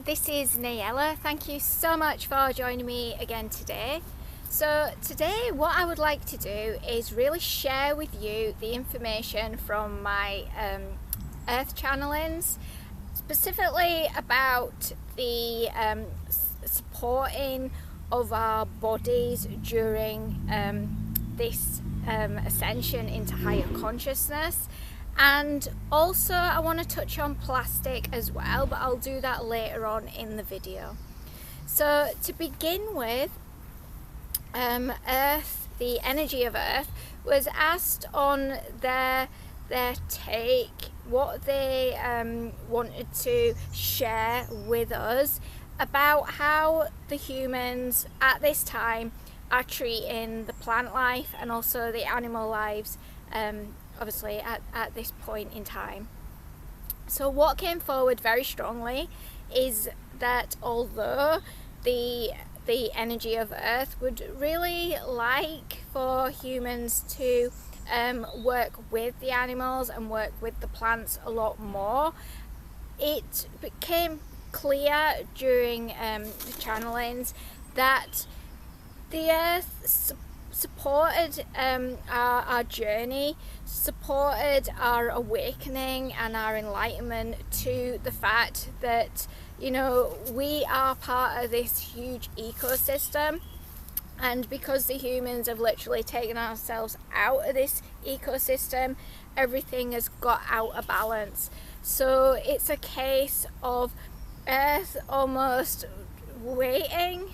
this is Nayalla. Thank you so much for joining me again today. So today what I would like to do is really share with you the information from my earth channelings, specifically about the supporting of our bodies during this ascension into higher consciousness. And also I want to touch on plastic as well, but I'll do that later on in the video. So to begin with, Earth, the energy of Earth, was asked on their take, what they wanted to share with us about how the humans at this time are treating the plant life and also the animal lives, obviously at this point in time. So what came forward very strongly is that although the energy of Earth would really like for humans to work with the animals and work with the plants a lot more, it became clear during the channelings that the Earth supported our journey, supported our awakening and our enlightenment to the fact that, you know, we are part of this huge ecosystem, and because the humans have literally taken ourselves out of this ecosystem, everything has got out of balance. So it's a case of Earth almost waiting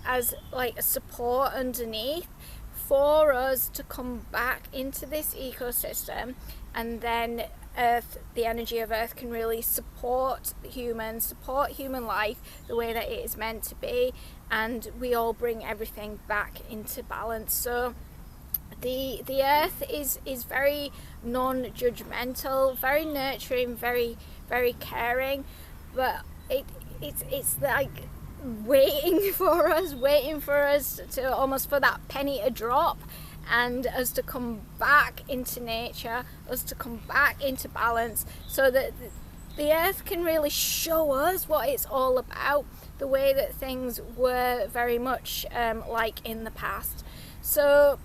as like a support underneath for us to come back into this ecosystem, and then Earth, the energy of Earth, can really support humans, support human life the way that it is meant to be, and we all bring everything back into balance. So the Earth is very non-judgmental, very nurturing, very caring, but it's like waiting for us to almost for that penny a drop, and us to come back into nature, us to come back into balance, so that the Earth can really show us what it's all about, the way that things were very much like in the past. So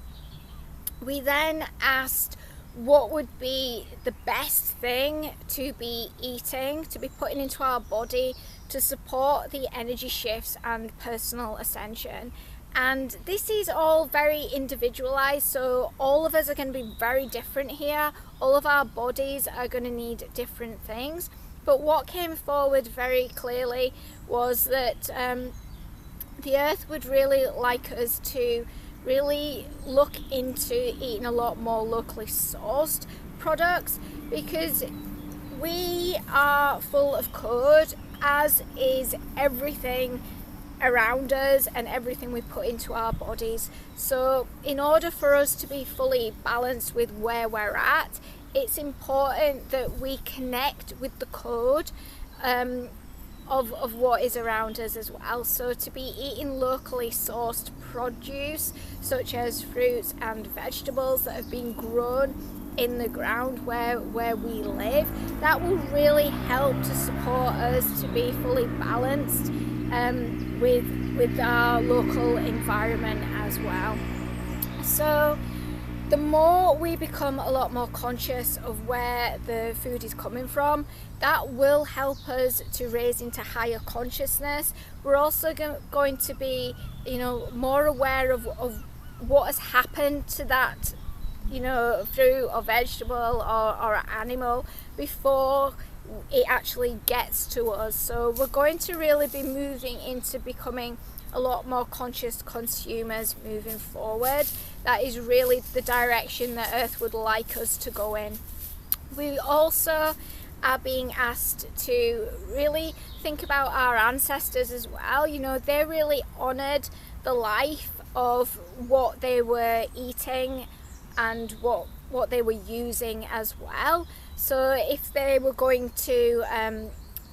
we then asked what would be the best thing to be eating, to be putting into our body to support the energy shifts and personal ascension. And this is all very individualized, so all of us are going to be very different here. All of our bodies are going to need different things. But what came forward very clearly was that the Earth would really like us to really look into eating a lot more locally sourced products, because we are full of code, as is everything around us and everything we put into our bodies. So in order for us to be fully balanced with where we're at, it's important that we connect with the code of what is around us as well. So to be eating locally sourced produce, such as fruits and vegetables that have been grown in the ground where we live, that will really help to support us to be fully balanced with our local environment as well. So the more we become a lot more conscious of where the food is coming from, that will help us to raise into higher consciousness. We're also going to be, more aware of what has happened to that, fruit or vegetable or animal before it actually gets to us. So we're going to really be moving into becoming a lot more conscious consumers moving forward. That is really the direction that Earth would like us to go in. We also are being asked to really think about our ancestors as well. They really honoured the life of what they were eating and what they were using as well. So if they were going to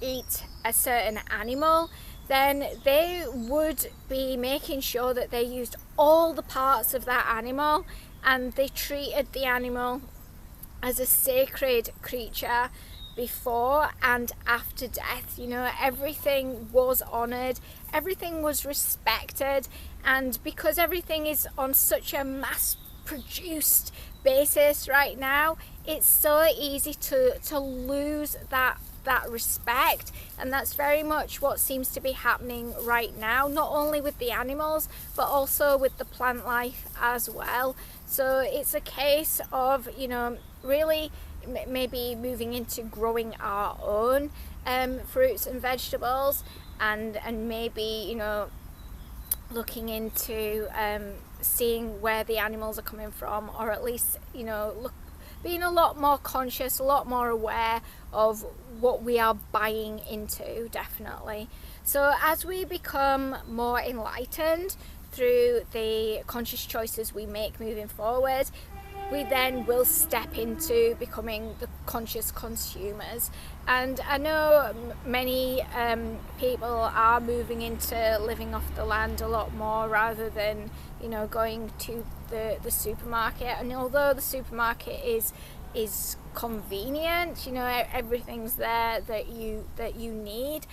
eat a certain animal, then they would be making sure that they used all the parts of that animal, and they treated the animal as a sacred creature before and after death. You know, everything was honoured, everything was respected, and because everything is on such a mass produced basis right now, it's so easy to lose that respect. And that's very much what seems to be happening right now, not only with the animals but also with the plant life as well. So it's a case of, you know, really maybe moving into growing our own fruits and vegetables, and maybe, you know, looking into seeing where the animals are coming from, or at least, you know, being a lot more conscious, a lot more aware of what we are buying into, definitely. So as we become more enlightened through the conscious choices we make moving forward, we then will step into becoming the conscious consumers. And I know many people are moving into living off the land a lot more, rather than, you know, going to the supermarket. And although the supermarket is convenient, you know, everything's there that you need,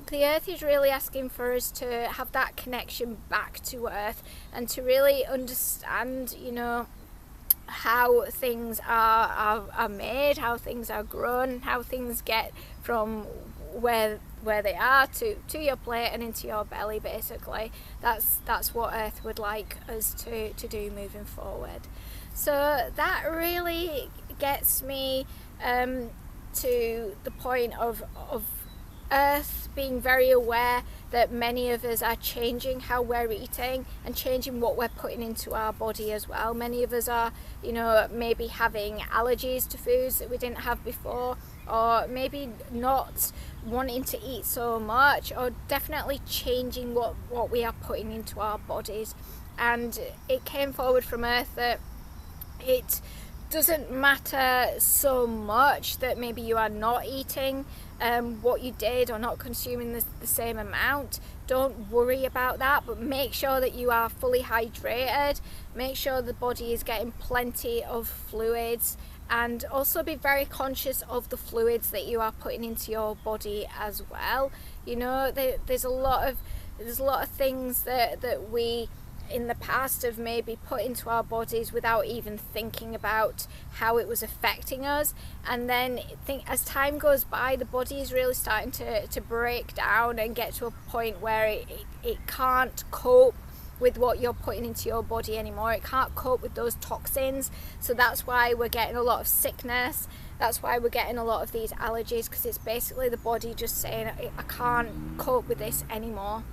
the earth is really asking for us to have that connection back to earth, and to really understand, you know, how things are made, how things are grown, how things get from where they are to your plate and into your belly. Basically, that's what earth would like us to do moving forward. So that really gets me to the point of earth being very aware that many of us are changing how we're eating and changing what we're putting into our body as well. Many of us are, you know, maybe having allergies to foods that we didn't have before, or maybe not wanting to eat so much, or definitely changing what we are putting into our bodies. And it came forward from earth that it doesn't matter so much that maybe you are not eating what you did, or not consuming the same amount. Don't worry about that, but make sure that you are fully hydrated, make sure the body is getting plenty of fluids, and also be very conscious of the fluids that you are putting into your body as well. You know, there's a lot of things that we in the past have maybe put into our bodies without even thinking about how it was affecting us, and then as time goes by, the body is really starting to break down and get to a point where it can't cope with what you're putting into your body anymore. It can't cope with those toxins. So that's why we're getting a lot of sickness, that's why we're getting a lot of these allergies, because it's basically the body just saying, I can't cope with this anymore.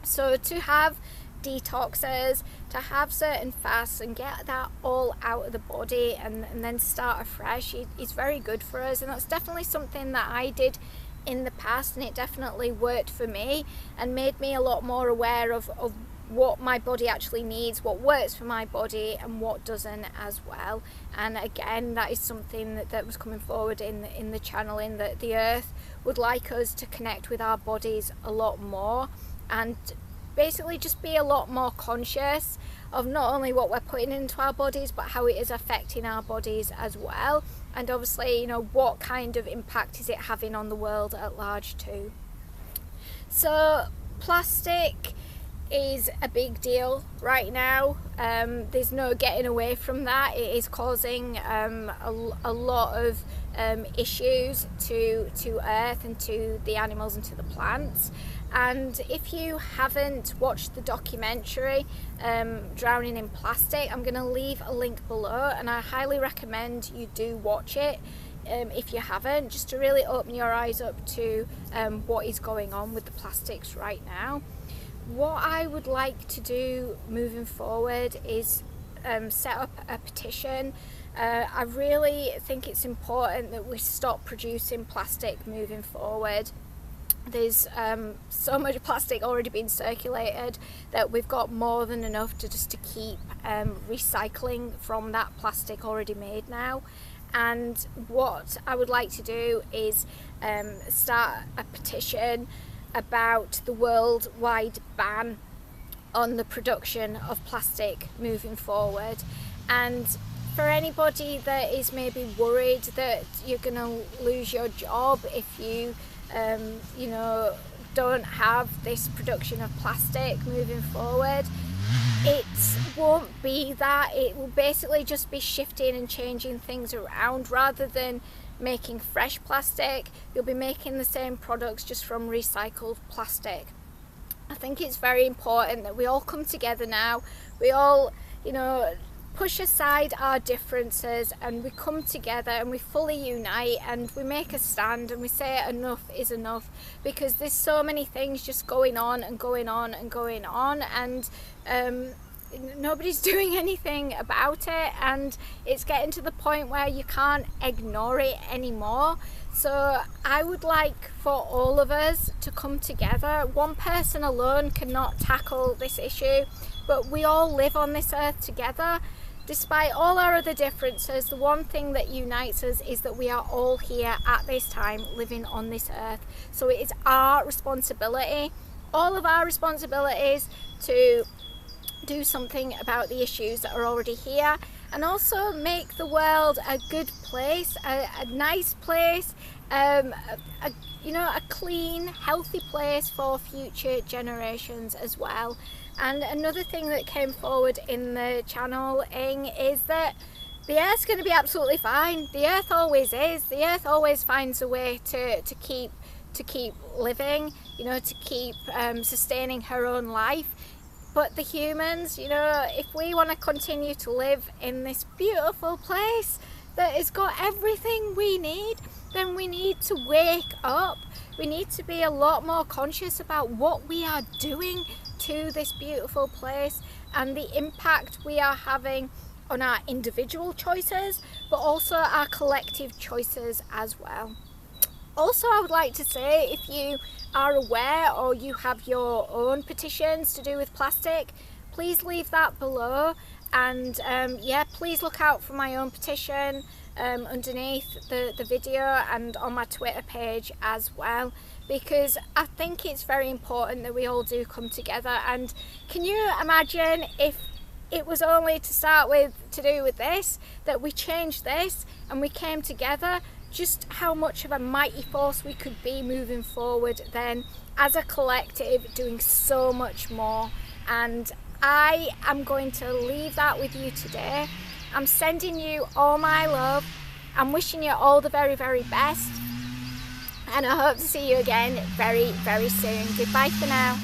So to have detoxes, to have certain fasts and get that all out of the body, and then start afresh, is very good for us. And that's definitely something that I did in the past, and it definitely worked for me and made me a lot more aware of what my body actually needs, what works for my body and what doesn't as well. And again, that is something that was coming forward in the channeling, that the earth would like us to connect with our bodies a lot more, and basically just be a lot more conscious of not only what we're putting into our bodies, but how it is affecting our bodies as well. And obviously, you know, what kind of impact is it having on the world at large too. So plastic is a big deal right now. There's no getting away from that. It is causing a lot of issues to earth and to the animals and to the plants. And if you haven't watched the documentary Drowning in Plastic, I'm going to leave a link below, and I highly recommend you do watch it if you haven't, just to really open your eyes up to what is going on with the plastics right now. What I would like to do moving forward is set up a petition. I really think it's important that we stop producing plastic moving forward. There's so much plastic already being circulated that we've got more than enough to keep recycling from that plastic already made now. And what I would like to do is start a petition about the worldwide ban on the production of plastic moving forward. And for anybody that is maybe worried that you're going to lose your job if you, you know, don't have this production of plastic moving forward, it won't be that. It will basically just be shifting and changing things around. Rather than making fresh plastic, you'll be making the same products just from recycled plastic. I think it's very important that we all come together now. We all, you know, push aside our differences and we come together and we fully unite and we make a stand and we say enough is enough, because there's so many things just going on and going on and going on, and nobody's doing anything about it, and it's getting to the point where you can't ignore it anymore. So I would like for all of us to come together. One person alone cannot tackle this issue, but we all live on this earth together. Despite all our other differences, the one thing that unites us is that we are all here at this time living on this earth. So it is our responsibility, all of our responsibilities, to do something about the issues that are already here, and also make the world a good place, a nice place, you know, a clean, healthy place for future generations as well. And another thing that came forward in the channeling is that the Earth's going to be absolutely fine. The Earth always is. The Earth always finds a way to keep living, you know, to keep sustaining her own life. But the humans, you know, if we want to continue to live in this beautiful place that has got everything we need, then we need to wake up. We need to be a lot more conscious about what we are doing to this beautiful place and the impact we are having on our individual choices, but also our collective choices as well. Also, I would like to say, if you are aware or you have your own petitions to do with plastic, please leave that below, and yeah, please look out for my own petition underneath the video and on my Twitter page as well, because I think it's very important that we all do come together. And can you imagine if it was only to start with to do with this, that we changed this and we came together, just how much of a mighty force we could be moving forward then as a collective, doing so much more. And I am going to leave that with you today. I'm sending you all my love. I'm wishing you all the very, very best. And I hope to see you again very, very soon. Goodbye for now.